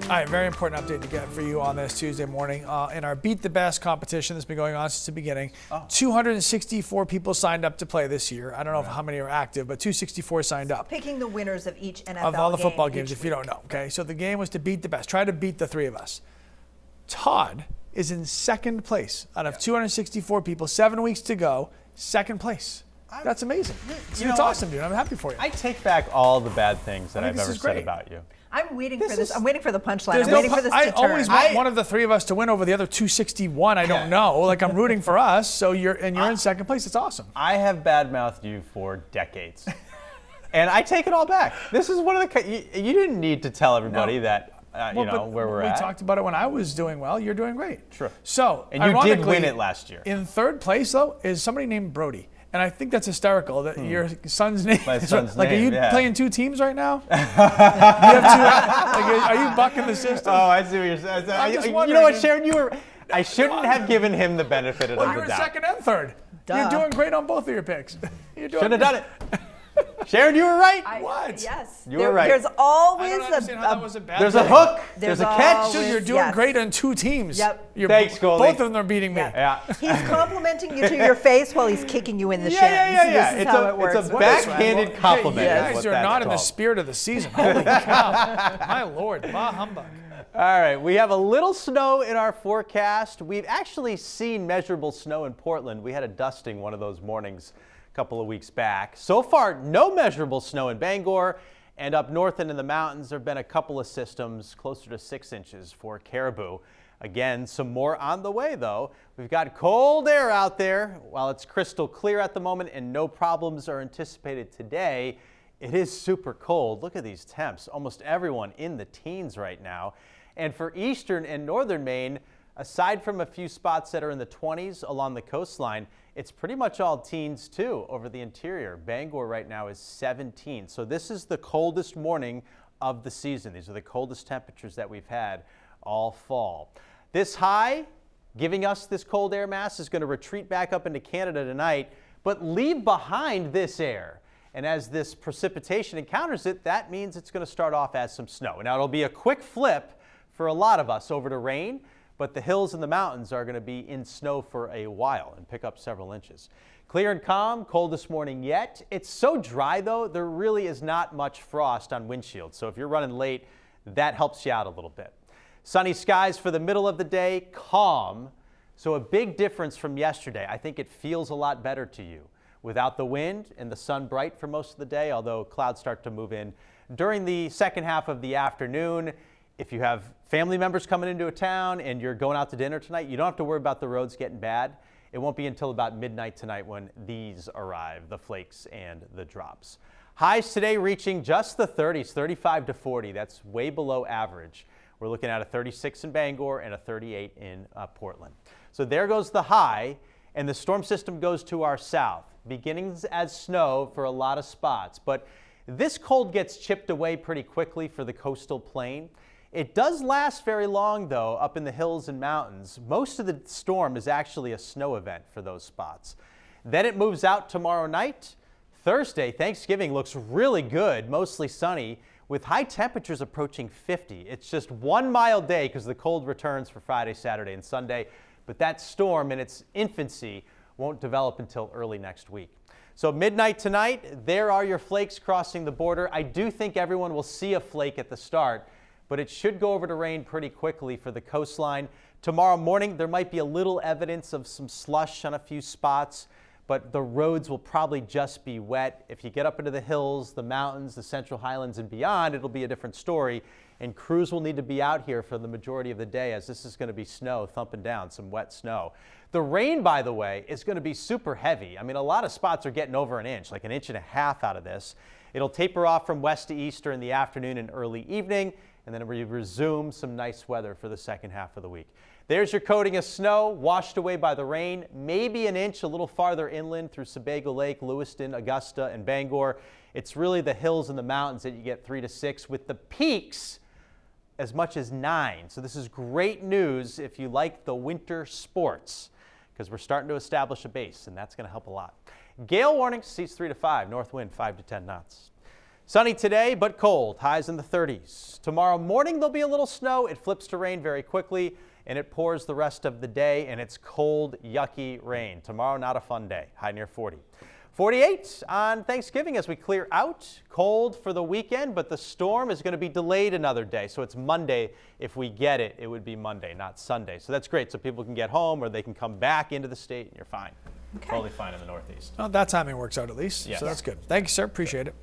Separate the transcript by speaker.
Speaker 1: All right, very important update to get for you on this Tuesday morning. In our Beat the Best competition that's been going on since the beginning, 264 people signed up to play this year. I don't know how many are active, but 264 signed up.
Speaker 2: Picking the winners of each NFL game.
Speaker 1: Of all the football games, if you don't know. Okay, so the game was to beat the best. Try to beat the three of us. Todd is in second place out of 264 people, 7 weeks to go, second place. That's amazing. It's awesome, dude. I'm happy for you.
Speaker 3: I take back all the bad things that I've ever said about you.
Speaker 2: I'm waiting for this. I'm waiting for the punchline. I'm waiting for this to turn.
Speaker 1: I always want one of the three of us to win over the other 261. I don't know. Like, I'm rooting for us. So you're in second place. It's awesome.
Speaker 3: I have badmouthed you for decades, and I take it all back. This is one of the. You didn't need to tell everybody that. Where we're at.
Speaker 1: We talked about it when I was doing well. You're doing great.
Speaker 3: True.
Speaker 1: So,
Speaker 3: and you did win it last year.
Speaker 1: In third place, though, is somebody named Brody. And I think that's hysterical that your son's name.
Speaker 3: My son's
Speaker 1: like,
Speaker 3: name,
Speaker 1: are you playing two teams right now? You have two, are you bucking the system?
Speaker 3: Oh, I see what you're saying. You know what, Sharon? I shouldn't have given him the benefit of the doubt.
Speaker 1: You were second and third.
Speaker 2: Duh.
Speaker 1: You're doing great on both of your picks.
Speaker 3: Shouldn't have done it. Sharon, you were right.
Speaker 1: What?
Speaker 2: Yes.
Speaker 3: You were right.
Speaker 2: There's always
Speaker 3: there's a hook. There's a catch.
Speaker 1: Dude, you're doing great on two teams.
Speaker 2: Yep.
Speaker 3: Thanks, Goldie.
Speaker 1: Both of them are beating me.
Speaker 3: Yeah.
Speaker 2: He's complimenting you to your face while he's kicking you in the shins.
Speaker 3: Yeah.
Speaker 2: This is how it works.
Speaker 3: It's a backhanded compliment.
Speaker 1: You guys are not in the spirit of the season. Holy cow. My Lord. Bah humbug.
Speaker 3: All right, we have a little snow in our forecast. We've actually seen measurable snow in Portland. We had a dusting one of those mornings a couple of weeks back. So far, no measurable snow in Bangor, and up north and in the mountains, there have been a couple of systems closer to 6 inches for Caribou. Again, some more on the way, though. We've got cold air out there. While it's crystal clear at the moment and no problems are anticipated today, it is super cold. Look at these temps. Almost everyone in the teens right now. And for eastern and northern Maine, aside from a few spots that are in the 20s along the coastline, it's pretty much all teens too over the interior. Bangor right now is 17. So this is the coldest morning of the season. These are the coldest temperatures that we've had all fall. This high, giving us this cold air mass, is going to retreat back up into Canada tonight, but leave behind this air. And as this precipitation encounters it, that means it's going to start off as some snow. Now, it'll be a quick flip for a lot of us over to rain, but the hills and the mountains are going to be in snow for a while and pick up several inches. Clear and calm, coldest morning yet. It's so dry, though, there really is not much frost on windshields. So if you're running late, that helps you out a little bit. Sunny skies for the middle of the day, calm. So a big difference from yesterday. I think it feels a lot better to you. Without the wind and the sun bright for most of the day, although clouds start to move in during the second half of the afternoon. If you have family members coming into a town and you're going out to dinner tonight, you don't have to worry about the roads getting bad. It won't be until about midnight tonight when these arrive, the flakes and the drops. Highs today reaching just the 30s, 35 to 40. That's way below average. We're looking at a 36 in Bangor and a 38 in Portland. So there goes the high, and the storm system goes to our south. Beginnings as snow for a lot of spots, but this cold gets chipped away pretty quickly for the coastal plain. It does last very long, though, up in the hills and mountains. Most of the storm is actually a snow event for those spots. Then it moves out tomorrow night. Thursday, Thanksgiving, looks really good, mostly sunny, with high temperatures approaching 50. It's just 1 mild day because the cold returns for Friday, Saturday, and Sunday. But that storm in its infancy won't develop until early next week. So midnight tonight, there are your flakes crossing the border. I do think everyone will see a flake at the start, but it should go over to rain pretty quickly for the coastline. Tomorrow morning, there might be a little evidence of some slush on a few spots, but the roads will probably just be wet. If you get up into the hills, the mountains, the Central Highlands and beyond, it'll be a different story. And crews will need to be out here for the majority of the day, as this is going to be snow thumping down, some wet snow. The rain, by the way, is going to be super heavy. I mean, a lot of spots are getting over an inch, like 1.5 inches out of this. It'll taper off from west to east in the afternoon and early evening, and then we resume some nice weather for the second half of the week. There's your coating of snow, washed away by the rain, maybe an inch a little farther inland through Sebago Lake, Lewiston, Augusta, and Bangor. It's really the hills and the mountains that you get 3 to 6, with the peaks as much as 9. So this is great news if you like the winter sports, because we're starting to establish a base, and that's going to help a lot. Gale warning, seas 3 to 5, north wind 5 to 10 knots. Sunny today, but cold. Highs in the 30s. Tomorrow morning, there'll be a little snow. It flips to rain very quickly, and it pours the rest of the day, and it's cold, yucky rain. Tomorrow, not a fun day. High near 40. 48 on Thanksgiving as we clear out. Cold for the weekend, but the storm is going to be delayed another day. So it's Monday. If we get it, it would be Monday, not Sunday. So that's great. So people can get home or they can come back into the state and you're fine.
Speaker 2: Okay.
Speaker 3: Totally fine in the Northeast.
Speaker 1: Well, that timing works out at least.
Speaker 3: Yes.
Speaker 1: So that's good. Thank you, sir. Appreciate it.